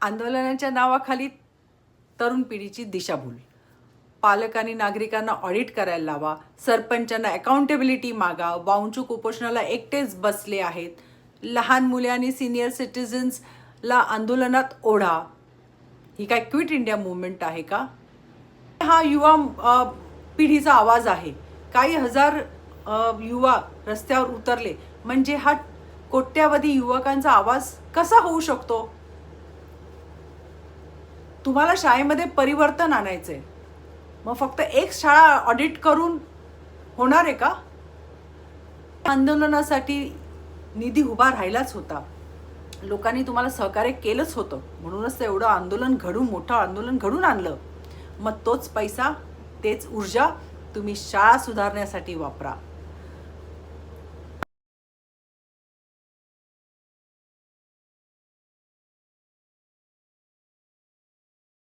आंदोलनाच्या नावाखाली तरुण पिढीची दिशाभूल. पालकांनी नागरिकांना ऑडिट करायला लावा, सरपंचांना अकाउंटेबिलिटी मागा. वांचूक उपोषणाला एकटेच बसले आहेत. लहान मुले आणि सिनियर सिटीजन्सला आंदोलनात ओढा. ही काय क्विट इंडिया मूवमेंट आहे का? हा युवा पिढीचा आवाज आहे. काही हजार युवा रस्त्यावर उतरले म्हणजे हा कोट्यावधी युवकांचा आवाज कसा होऊ शकतो? तुम्हाला शाळेमध्ये परिवर्तन आणायचंय, मग फक्त एक शाळा ऑडिट करून होणार आहे का? आंदोलनासाठी निधी उभा राहिलाच होता. लोकांनी तुम्हाला सहकार्य केलंच होतं, म्हणूनच एवढं आंदोलन मोठं आंदोलन घडून आणलं. मग तोच पैसा, तेच ऊर्जा तुम्ही शाळा सुधारण्यासाठी वापरा.